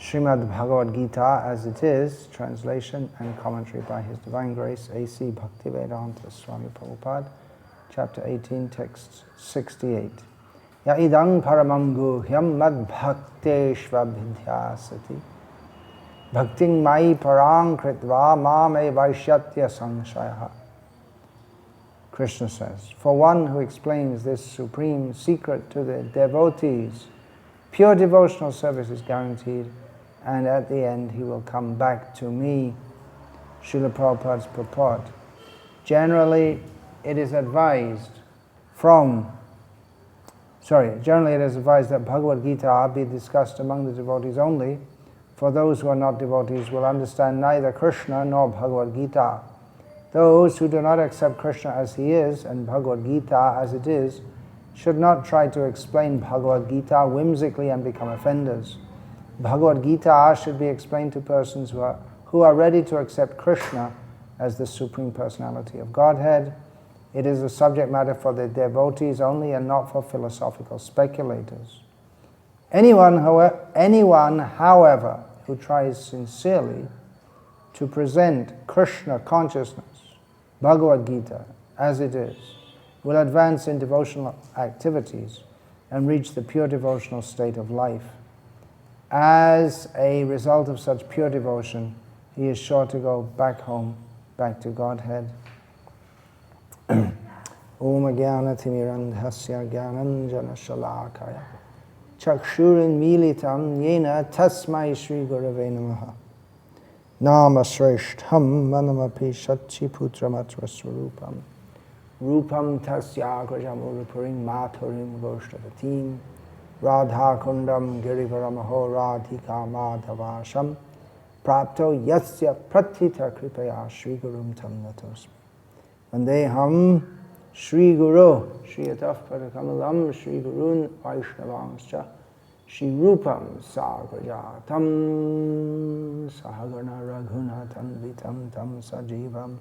Srimad Bhagavad-gita as it is, translation and commentary by His Divine Grace A.C. Bhaktivedanta Swami Prabhupada, chapter 18, text 68. Ya idang paramam guhyam mad bhakteshva vidhyasati bhakting mai parang kritva mame vaishyatya sangshayaha. Krishna says, for one who explains this supreme secret to the devotees, pure devotional service is guaranteed, and at the end he will come back to me. Srila Prabhupada's purport. Generally it is advised that Bhagavad-gita be discussed among the devotees only, for those who are not devotees will understand neither Krishna nor Bhagavad-gita. Those who do not accept Krishna as he is and Bhagavad-gita as it is should not try to explain Bhagavad-gita whimsically and become offenders. Bhagavad-gita should be explained to persons who are ready to accept Krishna as the Supreme Personality of Godhead. It is a subject matter for the devotees only and not for philosophical speculators. Anyone, however, who tries sincerely to present Krishna consciousness, Bhagavad-gita, as it is, will advance in devotional activities and reach the pure devotional state of life. As a result of such pure devotion, he is sure to go back home, back to Godhead. Om Jnana Timirandhasya Jnananjana Shalakaya Chakshurin Militam Yena Tasmai Shri Gurave Namaha Nama Shreshtham Manamapi Shachi Putramatra Swarupam Rupam Tasya Grajamurupurim Maturim Goshtavatim Radha Kundam Girivaramaho Radhika Madhavasham Prapto Yasya Pratita Kripaya Shri Gurum Tam Natosmi Vandeham Shri Guru Shri Ataf Padakamalam Shri Gurun Vaishnavangscha Shri Rupam Sagrajatam Sahagana Raghunatam Vitam Tam Sajivam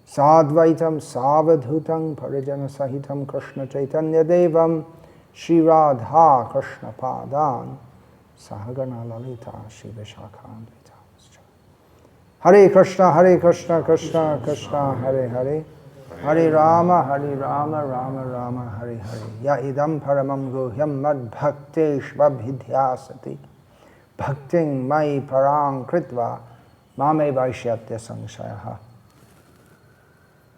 Sadvaitam Savadhutam Parijana Sahitam Krishna Chaitanya Devam Shri Radha Krishna Padan Sahagana Lalita Shri Vishakhan Vitamscha. Hare Krishna, Krishna Krishna, Hare Hare, Hare Rama, Rama Rama, Hare Hare. Ya idam paramam guhyam mad bhakteshva vidhyasati bhakting mai parang kritva mame vaishyatya sangshayaha.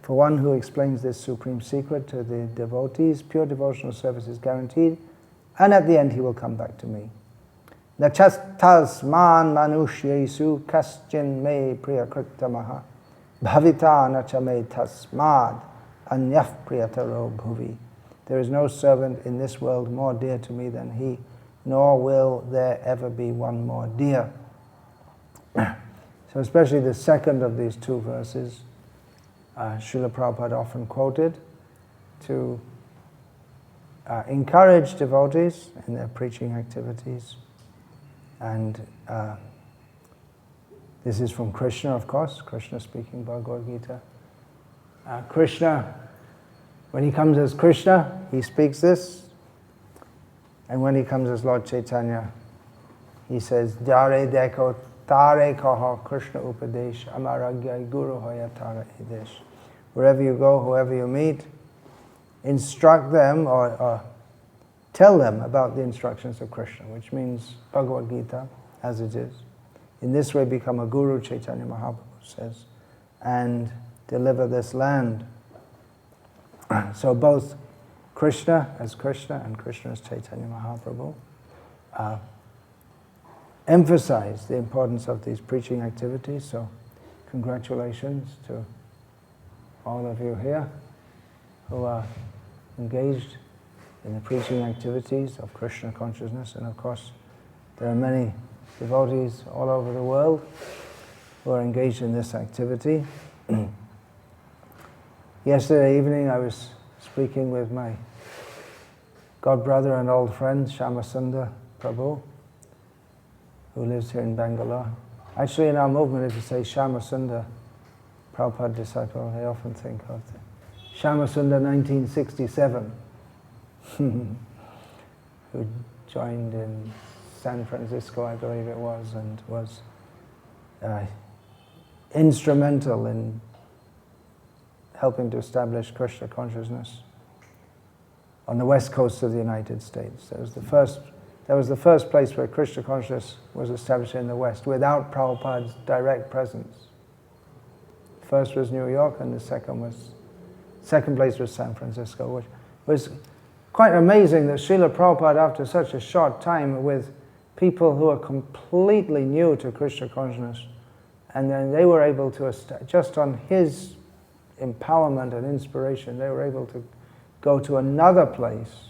For one who explains this supreme secret to the devotees, pure devotional service is guaranteed, and at the end he will come back to me. Nachastasman manushyesu kaschin me priyakritamaha bhavita nacha me tasmad anyaf priyataro bhuvi. There is no servant in this world more dear to me than he, nor will there ever be one more dear. So especially the second of these two verses, Srila Prabhupada often quoted to encourage devotees in their preaching activities. And this is from Krishna, of course, Krishna speaking Bhagavad-gita. Krishna, when he comes as Krishna, he speaks this. And when he comes as Lord Chaitanya, he says, Jare deko tare kaha Krishna upadesh amaragya guru hoya tara idesh. Wherever you go, whoever you meet, instruct them or tell them about the instructions of Krishna, which means Bhagavad-gita as it is. In this way become a guru, Chaitanya Mahaprabhu says, and deliver this land. So both Krishna as Krishna and Krishna as Chaitanya Mahaprabhu emphasize the importance of these preaching activities. So congratulations to all of you here who are engaged in the preaching activities of Krishna consciousness. And of course, there are many devotees all over the world who are engaged in this activity. Yesterday evening I was speaking with my godbrother and old friend, Shyamasundar Prabhu, who lives here in Bangalore. Actually, in our movement, if you say Shyamasundar, Prabhupada disciple, I often think of the Shyamasundar 1967, who joined in San Francisco, I believe it was, and was instrumental in helping to establish Krishna consciousness on the west coast of the United States. That was the first place where Krishna consciousness was established in the West without Prabhupada's direct presence. First was New York, and the second place was San Francisco, which was quite amazing that Srila Prabhupada, after such a short time with people who are completely new to Krishna consciousness, and then they were able to, just on his empowerment and inspiration, they were able to go to another place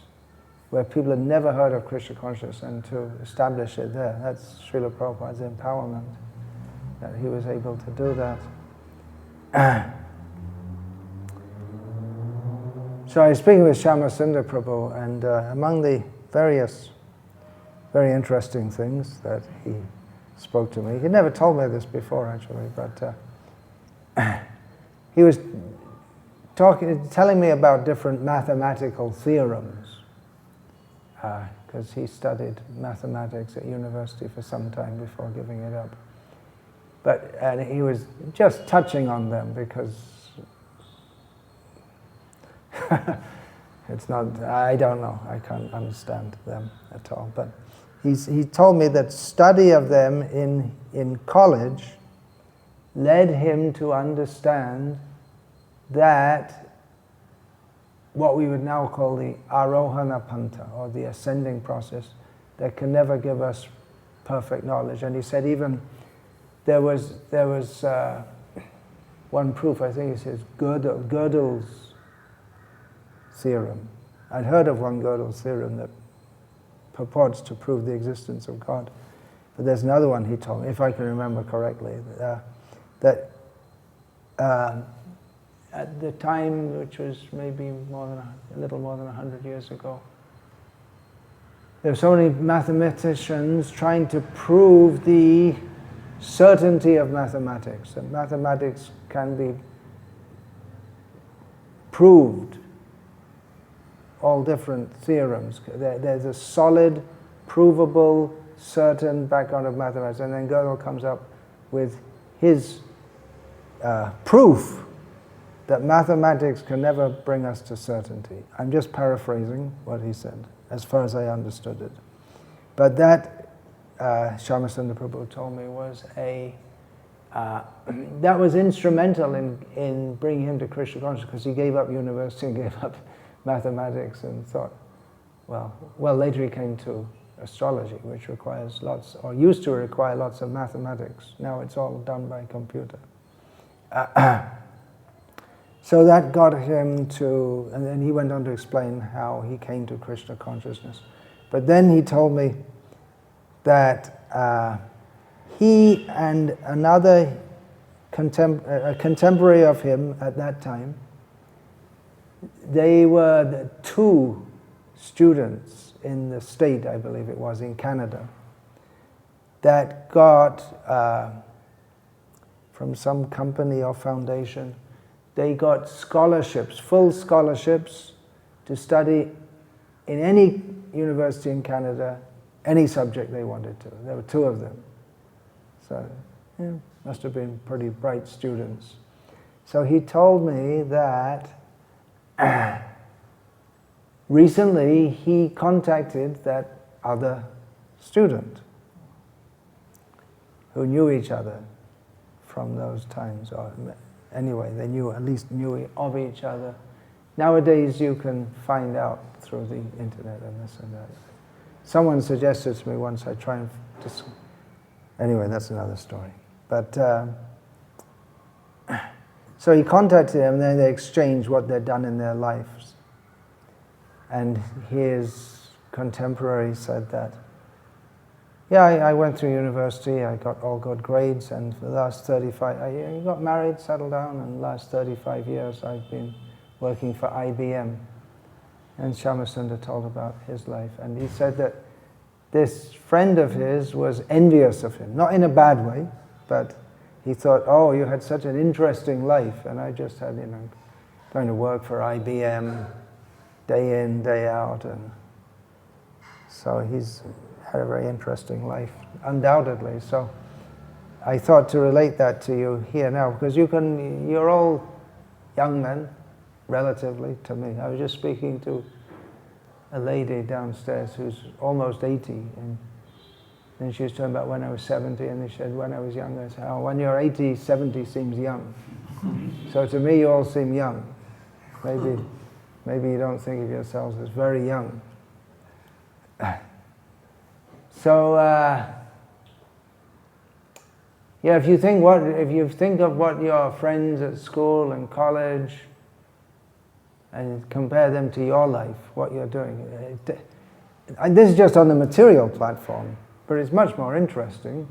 where people had never heard of Krishna consciousness and to establish it there. That's Srila Prabhupada's empowerment, that he was able to do that. So I was speaking with Shyamasundar Prabhu, and among the various very interesting things that he spoke to me, he never told me this before actually, but he was telling me about different mathematical theorems, because he studied mathematics at university for some time before giving it up. And he was just touching on them because it's not, I don't know, I can't understand them at all. But he told me that study of them in college led him to understand that what we would now call the Arohana Pantha, or the ascending process, that can never give us perfect knowledge. And he said even there was one proof, I think he says Gödel's theorem. I'd heard of one Gödel's theorem that purports to prove the existence of God. But there's another one he told me, if I can remember correctly, that at the time, which was maybe a little more than 100 years ago, there were so many mathematicians trying to prove the certainty of mathematics, that mathematics can be proved, all different theorems. There's a solid, provable, certain background of mathematics, and then Gödel comes up with his proof that mathematics can never bring us to certainty. I'm just paraphrasing what he said, as far as I understood it. But that, Shyamasundar Prabhu told me, was that was instrumental in bringing him to Krishna consciousness, because he gave up university and gave up mathematics and thought, well, later he came to astrology, which requires lots, or used to require lots of mathematics. Now it's all done by computer. So that got him to, and then he went on to explain how he came to Krishna consciousness. But then he told me that he and another contemporary of him at that time, they were the two students in the state, I believe it was, in Canada, that got, from some company or foundation, they got scholarships, full scholarships, to study in any university in Canada, any subject they wanted to. There were two of them. So, yeah, must have been pretty bright students. So he told me that recently he contacted that other student who knew each other from those times, or anyway, they at least knew of each other. Nowadays you can find out through the internet and this and that. Someone suggested to me once I try and anyway, that's another story. But so he contacted him, and then they exchanged what they'd done in their lives. And his contemporary said that, yeah, I went through university, I got all good grades, and for the last 35, I got married, settled down, and the last 35 years I've been working for IBM. And Shyamasundar told about his life, and he said that this friend of his was envious of him, not in a bad way, but he thought, oh, you had such an interesting life, and I just had, going to work for IBM day in, day out, and so he's had a very interesting life, undoubtedly. So I thought to relate that to you here now, because you're all young men, relatively, to me. I was just speaking to a lady downstairs who's almost 80, and then she was talking about when I was 70, and she said, when I was younger. I said, oh, when you're 80, 70 seems young. So to me, you all seem young. Maybe you don't think of yourselves as very young. So, yeah, if you think of what your friends at school and college, and compare them to your life, what you're doing. And this is just on the material platform, but it's much more interesting,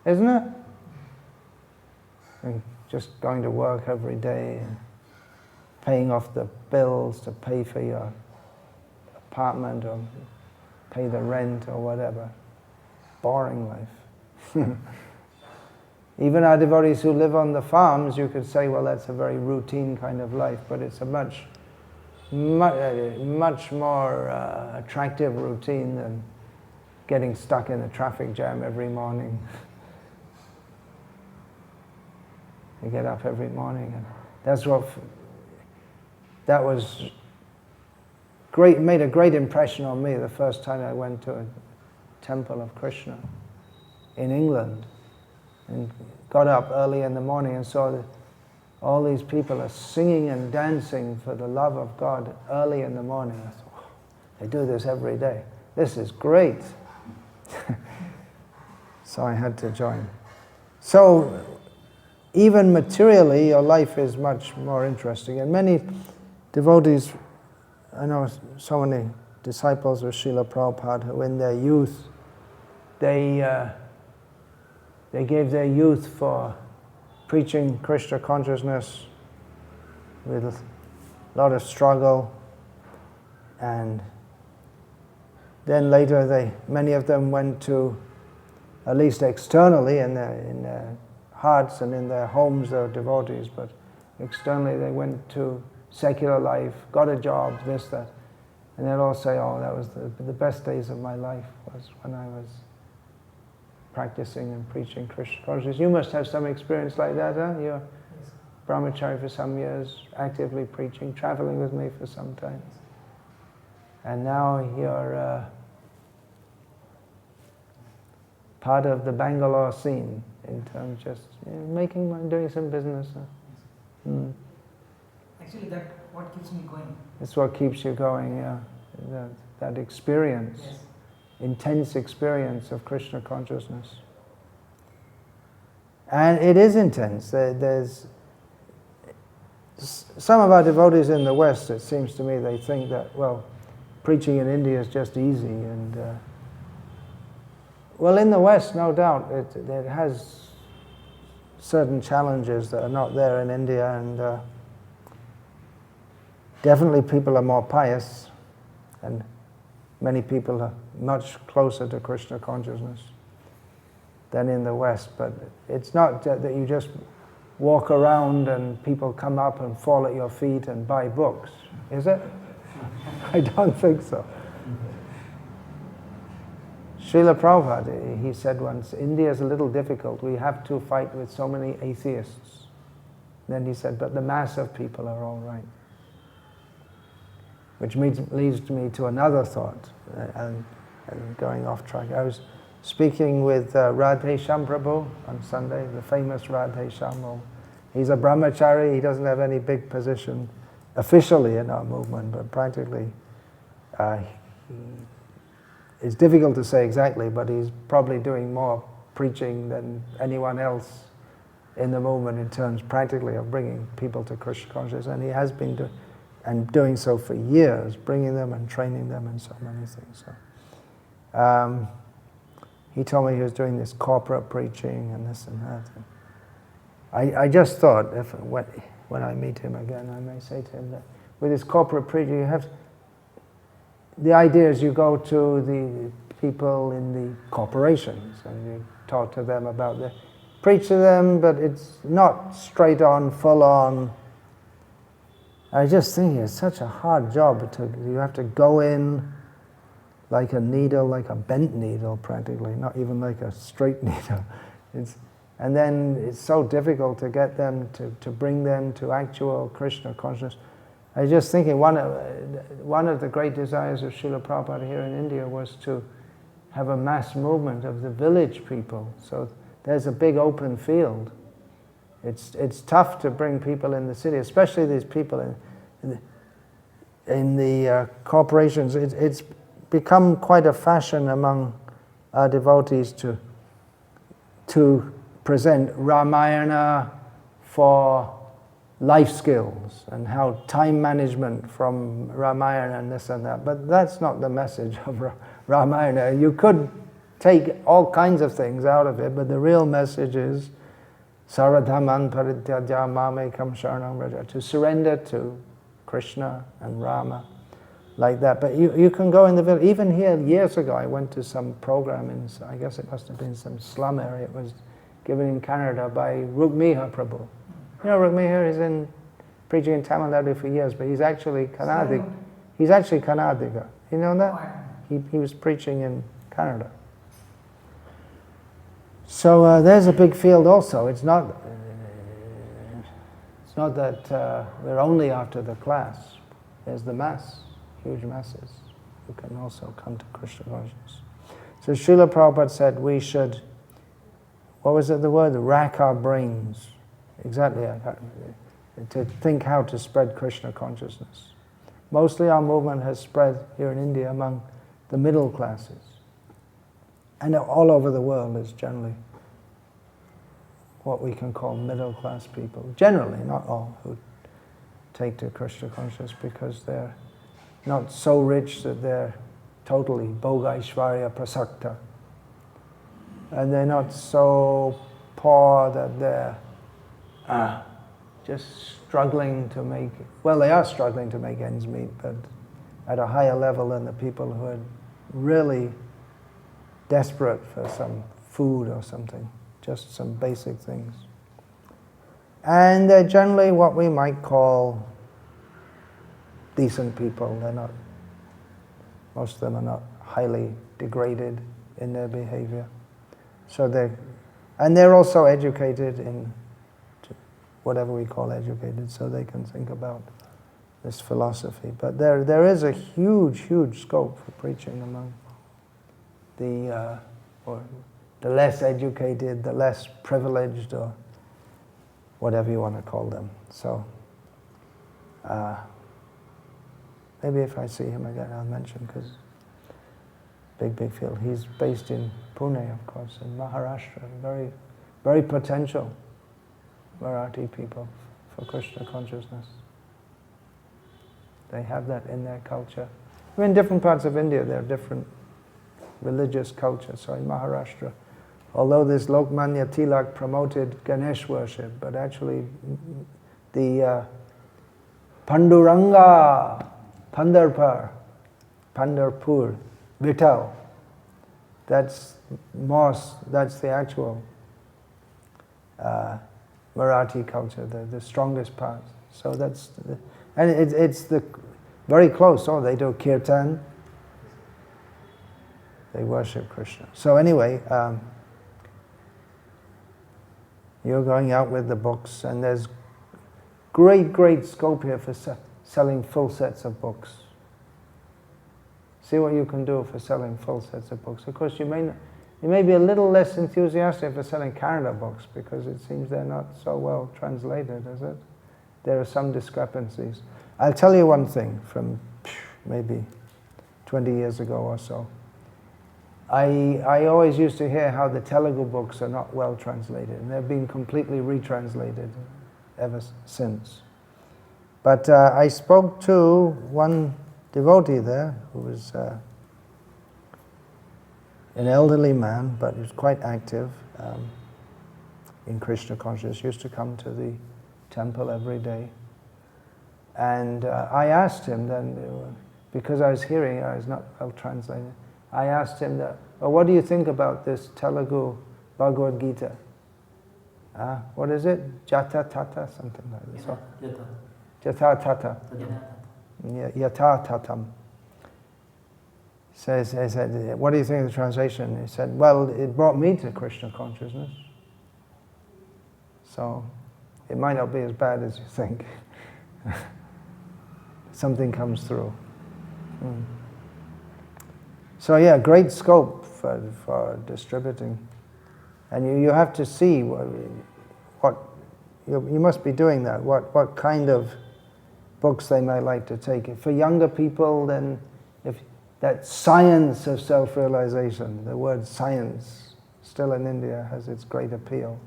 isn't it? And just going to work every day and paying off the bills to pay for your apartment or pay the rent or whatever. Boring life. Even our devotees who live on the farms, you could say, well, that's a very routine kind of life, but it's a much more attractive routine than getting stuck in a traffic jam every morning. You get up every morning, and that was great. Made a great impression on me the first time I went to a temple of Krishna in England, and got up early in the morning and saw that all these people are singing and dancing for the love of God early in the morning. I thought, oh, they do this every day. This is great. So I had to join. So even materially, your life is much more interesting. And many devotees, I know so many disciples of Srila Prabhupada who in their youth, they gave their youth for preaching Krishna consciousness with a lot of struggle, and then later many of them went to, at least externally in their hearts and in their homes, they were devotees, but externally they went to secular life, got a job, this, that, and they'd all say, oh, that was the best days of my life was when I was practicing and preaching Krishna consciousness. You must have some experience like that, huh? You're brahmachari for some years, actively preaching, traveling with me for some time. And now you're part of the Bangalore scene in terms of just making money, doing some business. Actually, that's what keeps me going. It's what keeps you going, yeah. That experience. Yes. Intense experience of Krishna consciousness. And it is intense. There's some of our devotees in the West, it seems to me, they think that, well, preaching in India is just easy. And well, in the West, no doubt, it has certain challenges that are not there in India, and definitely people are more pious, and many people are much closer to Krishna consciousness than in the West. But it's not that you just walk around and people come up and fall at your feet and buy books, is it? I don't think so. Srila Prabhupada, he said once, India is a little difficult. We have to fight with so many atheists. Then he said, but the mass of people are all right. Which leads me to another thought, and going off track. I was speaking with Radhe Shyam Prabhu on Sunday, the famous Radhe Shyam. He's a brahmachari, he doesn't have any big position officially in our movement, but practically, it's difficult to say exactly, but he's probably doing more preaching than anyone else in the movement in terms practically of bringing people to Krishna consciousness, and he has been doing so for years, bringing them and training them and so many things. So, he told me he was doing this corporate preaching and this and that. And I just thought, when I meet him again, I may say to him that with this corporate preaching, you have the idea is you go to the people in the corporations and you talk to them about preach to them, but it's not straight on, full on. I just think it's such a hard job. You have to go in, like a needle, like a bent needle practically, not even like a straight needle. And then it's so difficult to get them, to bring them to actual Krishna consciousness. I was just thinking, one of the great desires of Srila Prabhupada here in India was to have a mass movement of the village people. So there's a big open field. It's tough to bring people in the city, especially these people in the corporations. It's become quite a fashion among our devotees to present Ramayana for life skills and how time management from Ramayana and this and that. But that's not the message of Ramayana. You could take all kinds of things out of it, but the real message is Saradhaman Parityaja Mamekam Sharanam Vraja, to surrender to Krishna and Rama, like that. But you can go in the village. Even here, years ago, I went to some program in, I guess it must have been some slum area. It was given in Canada by Rukmiha Prabhu. You know, Rukmiha is preaching in Tamil Nadu for years, but he's actually Kannadic. He's actually Kannadiga. You know that? He was preaching in Canada. So there's a big field also. It's not that we're only after the class. There's the mass, huge masses, who can also come to Krishna consciousness. So Srila Prabhupada said we should, what was it the word? Rack our brains. Exactly, to think how to spread Krishna consciousness. Mostly our movement has spread here in India among the middle classes. And all over the world is generally what we can call middle class people. Generally, not all, who take to Krishna consciousness because they're not so rich that they're totally Bhoga Aishvarya Prasakta. And they're not so poor that they're just struggling to make, well, they are struggling to make ends meet, but at a higher level than the people who are really desperate for some food or something, just some basic things. And they're generally what we might call decent people. They're not, most of them are not highly degraded in their behavior. So they're also educated in whatever we call educated, so they can think about this philosophy. But there is a huge, huge scope for preaching among the less educated, the less privileged, or whatever you want to call them. So maybe if I see him again, I'll mention, because big field. He's based in Pune, of course, in Maharashtra. Very, very potential Marathi people for Krishna consciousness. They have that in their culture. I mean, in different parts of India, there are different religious cultures. So in Maharashtra, although this Lokmanya Tilak promoted Ganesh worship, but actually the Panduranga, Pandarpur, Vittal, that's mosque, that's the actual Marathi culture, the strongest part. So and it's very close. Oh, they do kirtan. They worship Krishna. So anyway, you're going out with the books, and there's great scope here for selling full sets of books. See what you can do for selling full sets of books. Of course, you may be a little less enthusiastic for selling Kannada books because it seems they're not so well translated, is it? There are some discrepancies. I'll tell you one thing from maybe 20 years ago or so. I always used to hear how the Telugu books are not well translated, and they've been completely retranslated ever since. But I spoke to one devotee there who was an elderly man, but he was quite active in Krishna consciousness, used to come to the temple every day. And I asked him then, because I was hearing, I was not well translated, I asked him that, well, what do you think about this Telugu Bhagavad-gita? What is it? Jata Tata, something like this. Jata Tata. Yata Tatam. So I said, what do you think of the translation? He said, well, it brought me to Krishna consciousness. So it might not be as bad as you think. Something comes through. So yeah, great scope for distributing. And you have to see what you must be doing that, what kind of books they might like to take. For younger people, then if that science of self-realization, the word science, still in India, has its great appeal.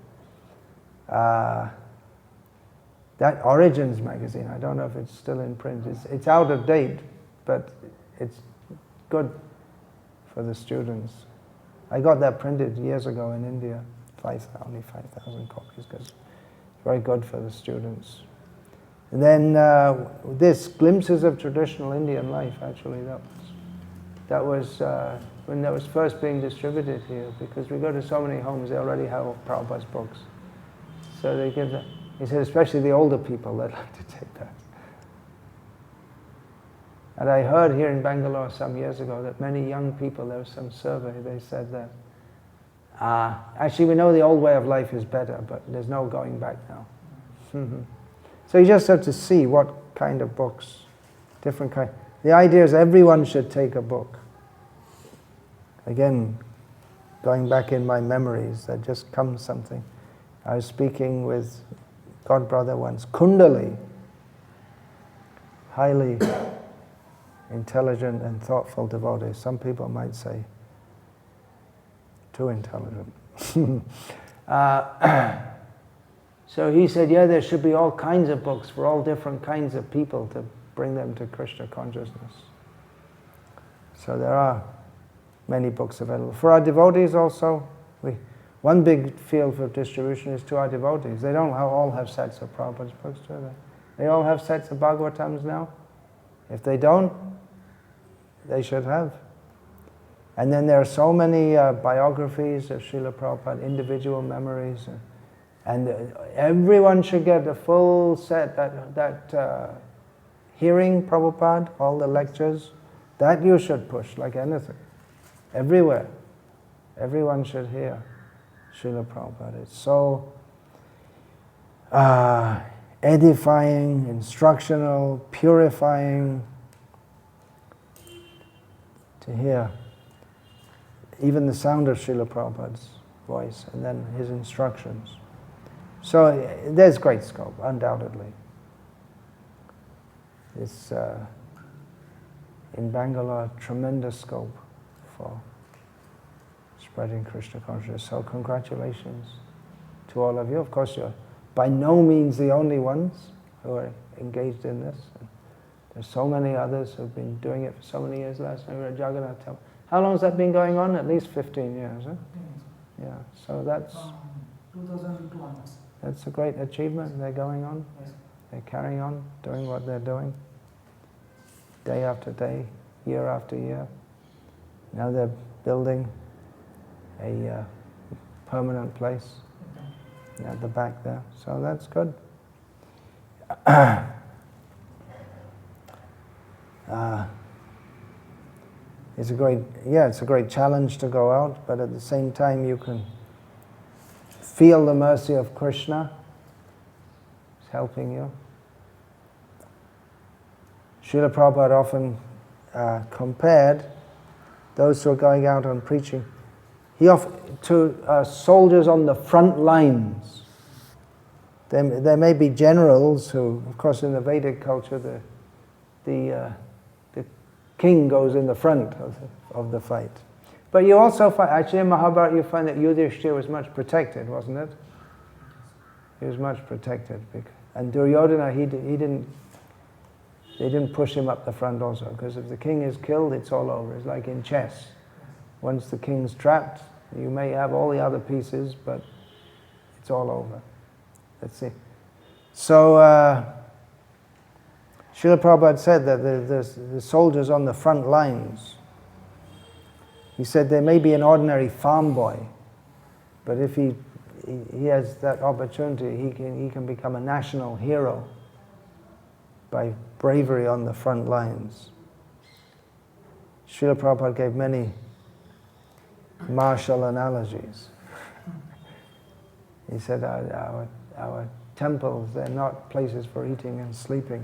That Origins magazine, I don't know if it's still in print. It's out of date, but it's good for the students. I got that printed years ago in India, only 5,000 copies, because it's very good for the students. And then this, Glimpses of Traditional Indian Life, actually, that was when that was first being distributed here, because we go to so many homes, they already have Prabhupada's books. So they give that. He said, especially the older people, they'd like to take that. And I heard here in Bangalore some years ago that many young people, there was some survey, they said that, actually we know the old way of life is better, but there's no going back now. So you just have to see what kind of books, different kind. The idea is everyone should take a book. Again, going back in my memories, there just comes something. I was speaking with God brother once, Kundali, highly intelligent and thoughtful devotee. Some people might say too intelligent. So he said, yeah, there should be all kinds of books for all different kinds of people to bring them to Krishna consciousness. So there are many books available. For our devotees also, one big field for distribution is to our devotees. They don't all have sets of Prabhupada's books, do they? They all have sets of Bhagavatams now. If they don't, they should have. And then there are so many biographies of Srila Prabhupada, individual memories, and everyone should get a full set, that hearing Prabhupada, all the lectures, that you should push like anything. Everywhere. Everyone should hear Srila Prabhupada. It's so edifying, instructional, purifying to hear even the sound of Srila Prabhupada's voice and then his instructions. So there's great scope, undoubtedly. It's in Bangalore, tremendous scope for spreading Krishna consciousness. So congratulations to all of you. Of course, you're by no means the only ones who are engaged in this. There's so many others who've been doing it for so many years. Last night we were at Jagannath Temple. How long has that been going on? At least 15 years, huh? Yeah, so that's 2002 onwards. That's a great achievement. They're going on. Yes. They're carrying on, doing what they're doing. Day after day, year after year. Now they're building a permanent place at the back there. So that's good. It's a great challenge to go out, but at the same time you can feel the mercy of Krishna. It's helping you. Srila Prabhupada often compared those who are going out on preaching to soldiers on the front lines. There may be generals who, of course in the Vedic culture, the king goes in the front of the fight. But you also find, actually in Mahabharata you find that Yudhishthira was much protected, wasn't it? He was much protected. And Duryodhana, they didn't push him up the front also, because if the king is killed, it's all over. It's like in chess. Once the king's trapped, you may have all the other pieces, but it's all over. Let's see. So, Srila Prabhupada said that the soldiers on the front lines, he said there may be an ordinary farm boy, but if he has that opportunity, he can become a national hero by bravery on the front lines. Srila Prabhupada gave many martial analogies. He said our temples, they're not places for eating and sleeping,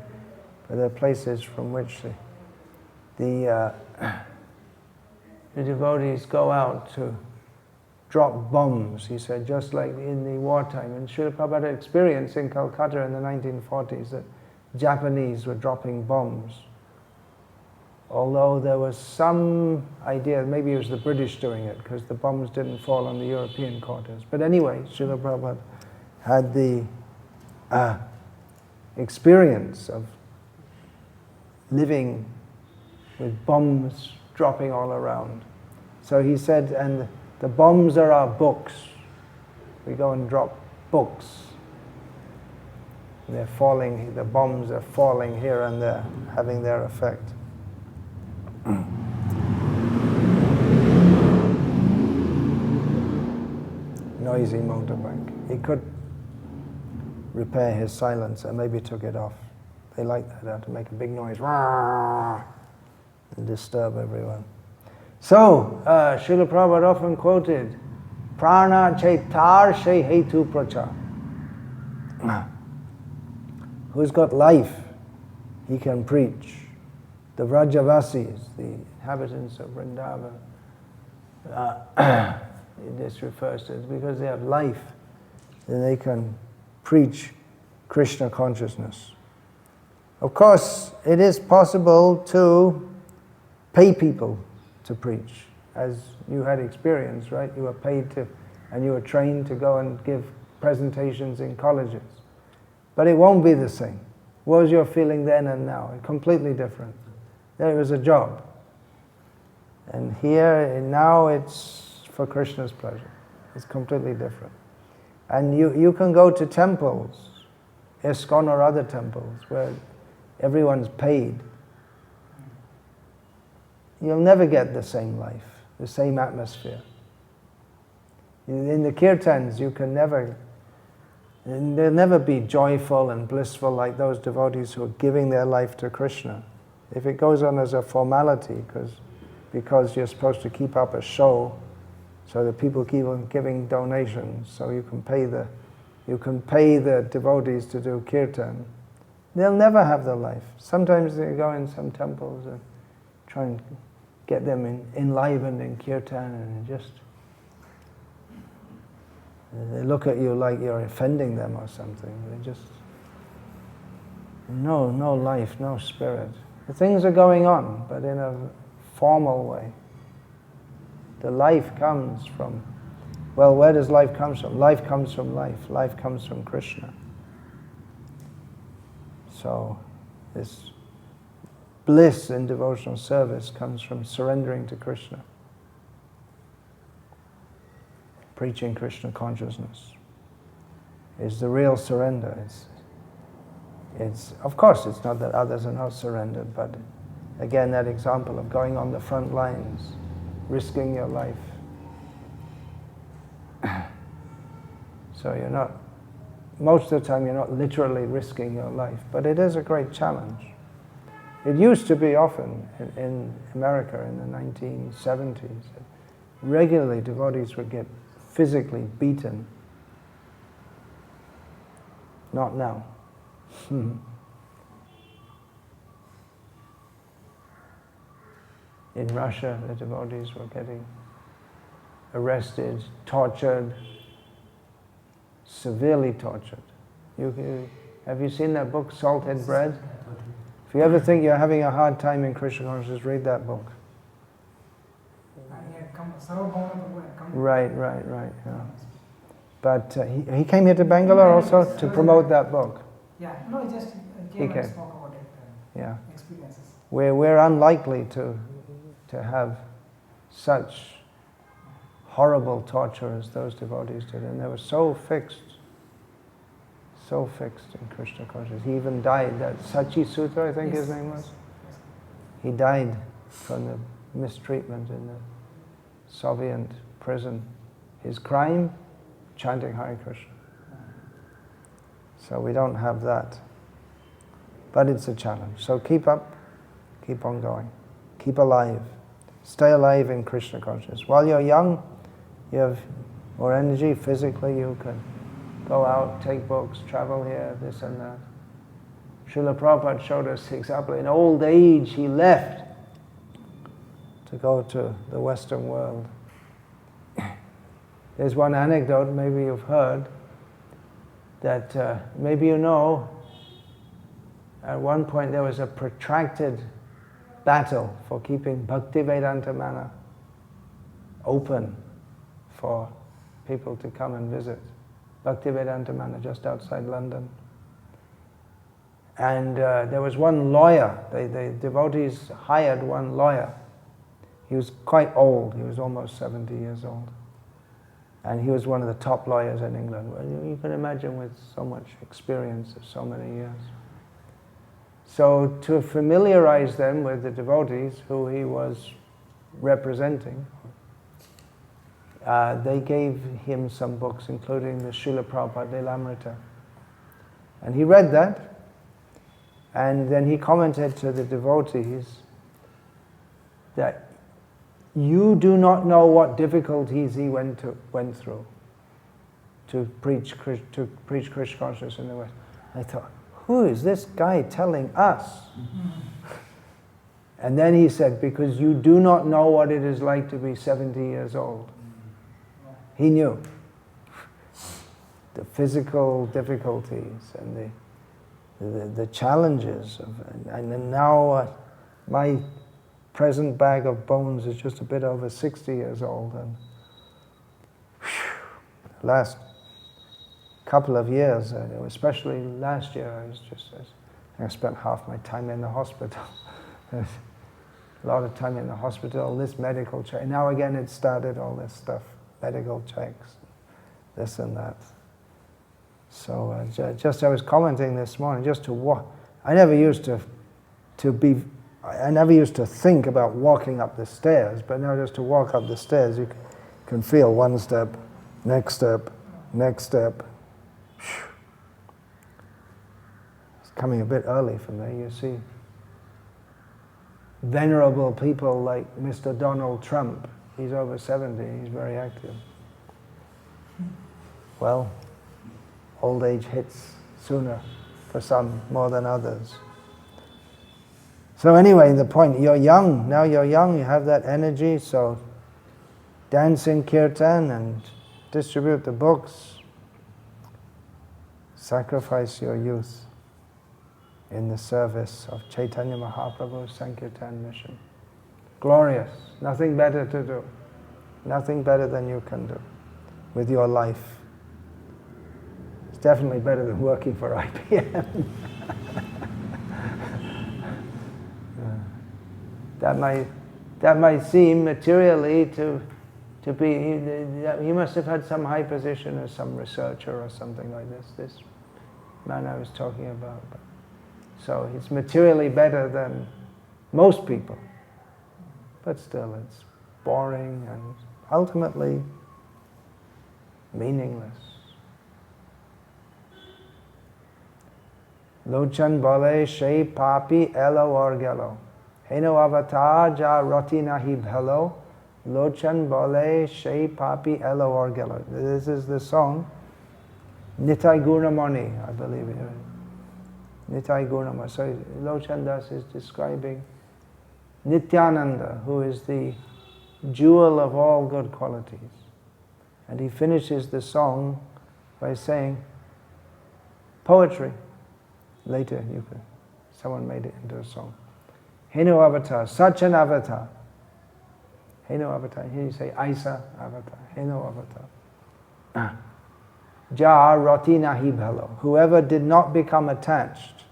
but they're places from which the devotees go out to drop bombs, he said, just like in the wartime. And Srila Prabhupada had experience in Calcutta in the 1940s that Japanese were dropping bombs. Although there was some idea, maybe it was the British doing it, because the bombs didn't fall on the European quarters. But anyway, Srila Prabhupada had the experience of living with bombs dropping all around. So he said, and the bombs are our books. We go and drop books. And they're falling, the bombs are falling here and there, having their effect. Noisy motorbike. He could repair his silencer, maybe took it off. They like that, they have to make a big noise and disturb everyone. So, Srila Prabhupada often quoted, Prana chaitar she hetu pracha. Who's got life, he can preach. The Vrajavasis, the inhabitants of Vrindavan, this refers to it, because they have life, then they can preach Krishna consciousness. Of course, it is possible to pay people to preach, as you had experience, right? You were paid to, and you were trained to go and give presentations in colleges. But it won't be the same. What was your feeling then and now? Completely different. There was a job. And here, and now it's for Krishna's pleasure. It's completely different. And you can go to temples, ISKCON or other temples, where everyone's paid. You'll never get the same life, the same atmosphere. In the kirtans, you can never, they'll never be joyful and blissful like those devotees who are giving their life to Krishna. If it goes on as a formality, because you're supposed to keep up a show, so that people keep on giving donations, so you can pay the devotees to do kirtan, they'll never have the life. Sometimes they go in some temples and try and get them enlivened in kirtan, and they look at you like you're offending them or something. They just, no life, no spirit. The things are going on, but in a formal way. The life comes from, well, where does life come from? Life comes from life. Life comes from Krishna. So this bliss in devotional service comes from surrendering to Krishna. Preaching Krishna consciousness is the real surrender. It's of course, it's not that others are not surrendered, but again, that example of going on the front lines, risking your life. So you're not, most of the time you're not literally risking your life, but it is a great challenge. It used to be often in America in the 1970s. Regularly devotees would get physically beaten. Not now. In Russia, the devotees were getting arrested, tortured, severely tortured. Have you seen that book, Salted Bread? If you ever think you're having a hard time in Krishna consciousness, read that book. Right. Yeah. But he came here to Bangalore also to promote that book. Yeah, no, he just came and spoke about it. Yeah. Experiences. We're unlikely to have such horrible torture as those devotees did, and they were so fixed in Krishna consciousness. He even died, that Sachi Sutra, I think his name was. He died from the mistreatment in the Soviet prison. His crime, chanting Hare Krishna. So we don't have that. But it's a challenge. So keep up, keep on going, keep alive. Stay alive in Krishna consciousness. While you're young, you have more energy physically, you can go out, take books, travel here, this and that. Srila Prabhupada showed us the example. In old age, he left to go to the Western world. There's one anecdote, maybe you've heard, that maybe you know, at one point there was a protracted battle for keeping Bhakti-Vedanta Mana open for people to come and visit. Bhakti-Vedanta Mana just outside London. And there was one lawyer, the devotees hired one lawyer. He was quite old, he was almost 70 years old. And he was one of the top lawyers in England. Well, you can imagine with so much experience of so many years. So to familiarize them with the devotees who he was representing, they gave him some books, including the Srila Prabhupada Lilamrita. And he read that, and then he commented to the devotees that you do not know what difficulties he went through to preach Krishna consciousness in the West. I thought, who is this guy telling us? And then he said, because you do not know what it is like to be 70 years old. He knew the physical difficulties and the challenges of, and now my present bag of bones is just a bit over 60 years old, and last couple of years, especially last year, I spent half my time in the hospital. A lot of time in the hospital, this medical check. Now again it started, all this stuff, medical checks, this and that. So I was commenting this morning, just to walk. I never used to think about walking up the stairs, but now just to walk up the stairs, you can feel one step, next step, next step. It's coming a bit early for me, you see. Venerable people like Mr. Donald Trump, he's over 70, he's very active. Well, old age hits sooner for some more than others. So anyway, the point, you're young, now you're young, you have that energy, so dance in kirtan and distribute the books. Sacrifice your youth in the service of Chaitanya Mahaprabhu's Sankirtan mission. Glorious, nothing better to do, nothing better than you can do with your life. It's definitely better than working for IBM. That might seem materially to be, he must have had some high position as some researcher or something like this man I was talking about. So it's materially better than most people, but still it's boring and ultimately meaningless. Lochan bole she papi elo or gelo. Heno avatar ja roti nahi bhelo. Lochan bole she papi elo or gelo. This is the song. Nitai Gunamani, I believe it is. Nitai Gunamani. So Lochan Das is describing Nityananda, who is the jewel of all good qualities. And he finishes the song by saying, poetry. Later, someone made it into a song. Henu avatar, such an avatar. Henu avatar. Here you say Aisa avatar. Henu avatar. Ja roti nahi bhalo. Whoever did not become attached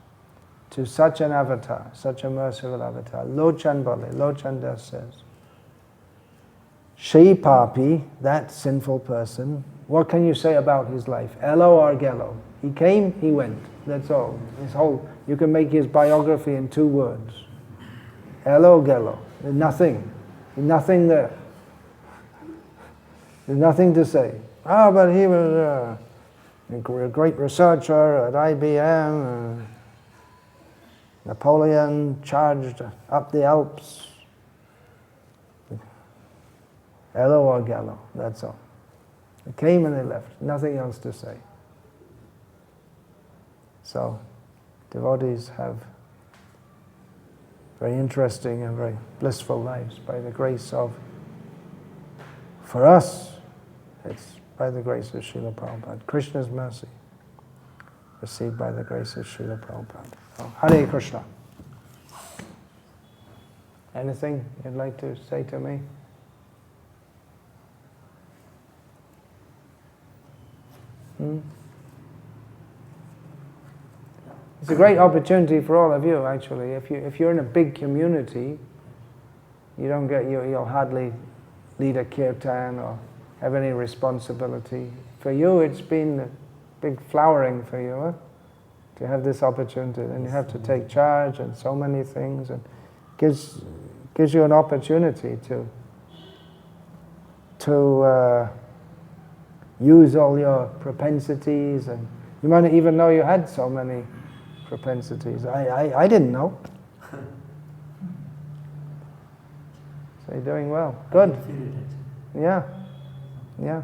to such an avatar, such a merciful avatar. Lochan bole. Lochan Das says, Shei papi, that sinful person, what can you say about his life? Elo or gelo. He came, he went. That's all. You can make his biography in 2 words. Elo, gelo. There's nothing. There's nothing there. There's nothing to say. But he was a great researcher at IBM. Napoleon charged up the Alps. Hello or gallo, that's all. They came and they left, nothing else to say. So, devotees have very interesting and very blissful lives by the grace of, for us, it's by the grace of Srila Prabhupada. Krishna's mercy, received by the grace of Srila Prabhupada. Oh, Hare Krishna. Anything you'd like to say to me? It's a great opportunity for all of you, actually. If you're in a big community, you'll hardly lead a kirtan or have any responsibility. For you, it's been a big flowering for you, huh? To have this opportunity. And you have to take charge and so many things, and gives you an opportunity to use all your propensities, and you might not even know you had so many propensities. I didn't know. So you're doing well. Good. Yeah. Yeah.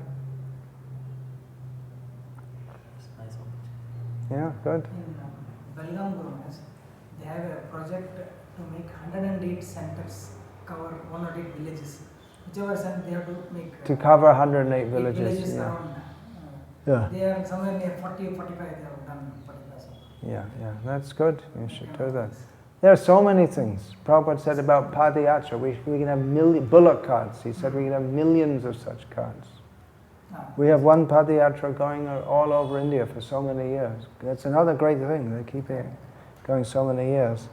Yeah, good. In Bangalore, they have a project to make 108 centers cover 108 villages. Whichever center they have to make. To cover 108 villages. Villages yeah. around. Yeah. They are somewhere near 40 or 45 they have done. Yeah, that's good. You should do that. There are so many things. Prabhupada said about Padayatra, we can have bullock carts. He said we can have millions of such carts. We have one Padayatra going all over India for so many years. That's another great thing. They keep it going so many years.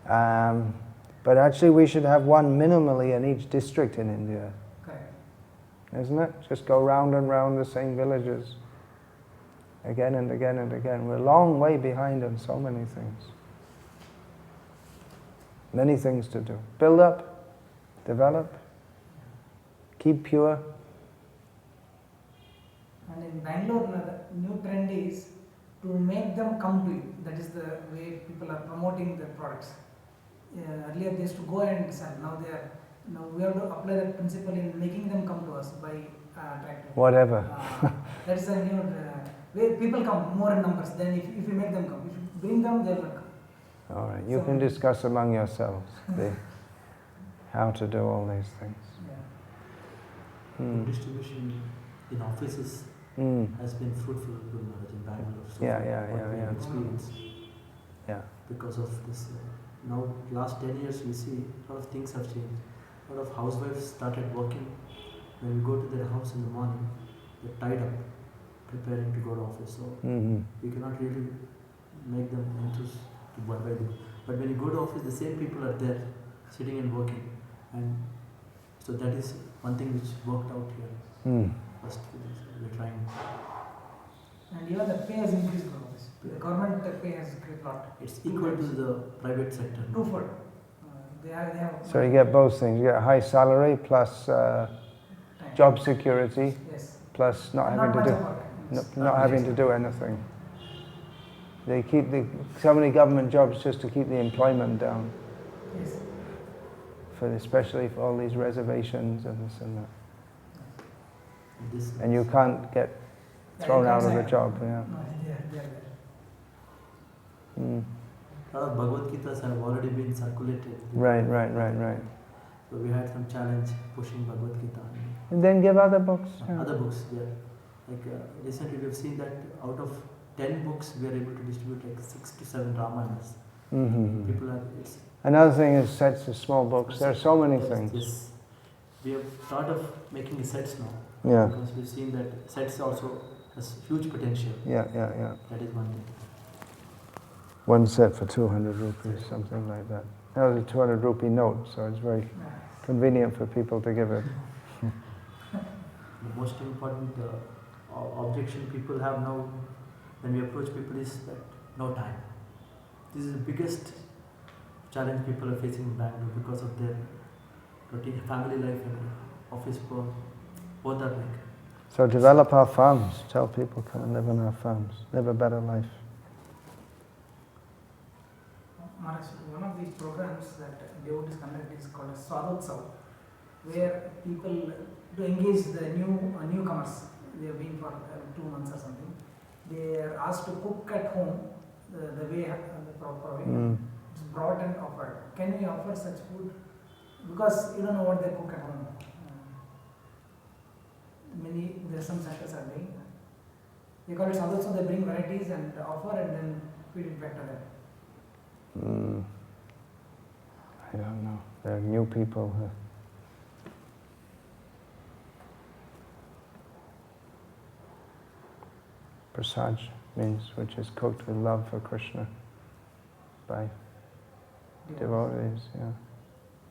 But actually we should have one minimally in each district in India. Isn't it? Just go round and round the same villages. Again and again and again. We're a long way behind on so many things. Many things to do. Build up, develop, keep pure. And in Bangalore, the new trend is to make them come to you. That is the way people are promoting their products. Earlier they used to go and sell. Now we have to apply that principle in making them come to us by attracting. Whatever. That is a new way. People come more in numbers than if you make them come. If you bring them, they will come. All right, you can discuss among yourselves how to do all these things. Yeah. Distribution in offices has been fruitful in Bangalore. So Yeah. Experience. Yeah. Because of this, now last 10 years we see a lot of things have changed. A lot of housewives started working. When we go to their house in the morning, they're tied up, preparing to go to office. So we cannot really make them enthused to buy them. But when you go to office, the same people are there, sitting and working. And so that is one thing which worked out here. First, we're trying. And even the pay has increased for this. The government pay has increased a lot. It's equal to the private sector. Twofold. They have. So you get both things. You get a high salary plus job security, plus not having to do anything. They keep so many government jobs just to keep the employment down. Yes. Especially for all these reservations and this and that. And you can't get thrown out of a job. Yeah. A lot of Bhagavad-gitas have already been circulated. Right. So we had some challenge pushing Bhagavad-gita. And then give other books. Other books, yeah. Like recently we have seen that out of 10 books we are able to distribute like 6 to 7 Ramayanas. People are. Another thing is sets of small books. There are so many things. Yes. We have thought of making sets now. Yeah. Because we've seen that sets also has huge potential. Yeah. That is one thing. One set for 200 rupees, something like that. That was a 200 rupee note, so it's very convenient for people to give it. The most important objection people have now when we approach people is that no time. This is the biggest challenge people are facing in Bangalore because of their routine, family life and office work. Both are like. So develop our farms. Tell people come and live in our farms. Live a better life. Maharaj, one of these programs that devotees conduct is called a Swadotsav. where people to engage the newcomers. They have been for 2 months or something. They are asked to cook at home the way the proper way. It's brought and offered. Can we offer such food? Because you don't know what they cook at home. There are some centers are doing. They call it sadhu, so they bring varieties and offer and then feed it back to them. I don't know. There are new people. Prasad means which is cooked with love for Krishna by devotees. Yeah.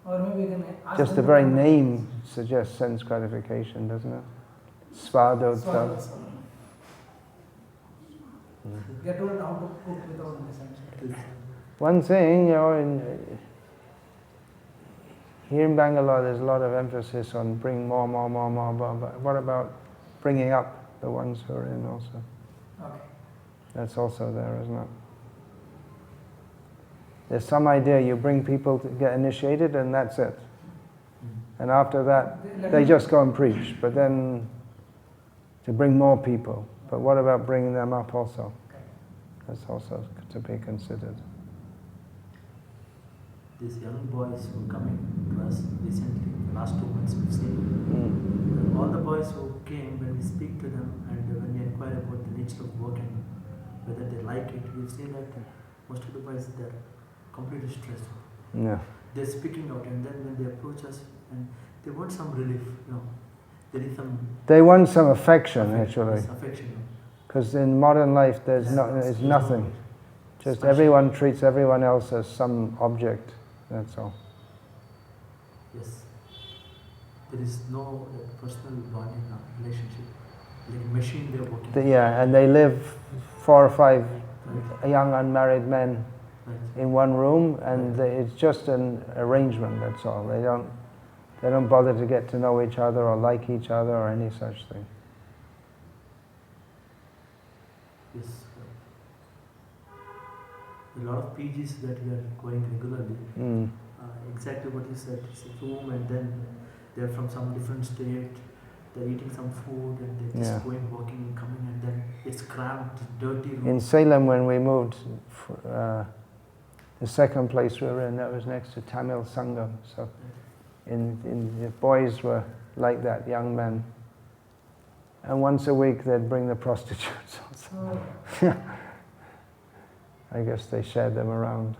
Or maybe we can ask Just the very name suggests sense gratification, doesn't it? Svadotsav. They are told how to cook without this. One thing, here in Bangalore there's a lot of emphasis on bring more, but what about bringing up the ones who are in also? Okay. That's also there, isn't it? There's some idea you bring people to get initiated and that's it. And after that, they just go and preach. But then, to bring more people. But what about bringing them up also? That's also to be considered. These young boys who are coming to us recently, the last 2 months we've seen, all the boys who came, when we speak to them and when we inquire about the nature of work and whether they like it, we've seen that most of the boys, they're completely stressed. Yeah. They're speaking out, and then when they approach us and they want some relief, there is some... They want some affection, actually. Yes, affection. Because in modern life there's nothing. Just everyone treats everyone else as some object, that's all. Yes. There is no personal bonding relationship. Like a machine they're working. Yeah, and they live 4 or 5 young unmarried men in one room, and it's just an arrangement, that's all. They don't bother to get to know each other or like each other or any such thing. Yes. A lot of PGs that we are going regularly. Exactly what you said. It's a room, and then they're from some different state. They're eating some food, and they're just going, walking and coming, and then it's cramped, dirty room. In Salem, when we moved, the second place we were in, that was next to Tamil Sangam. So, the boys were like that, young men. And once a week they'd bring the prostitutes also. I guess they shared them around.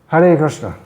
Hare Krishna.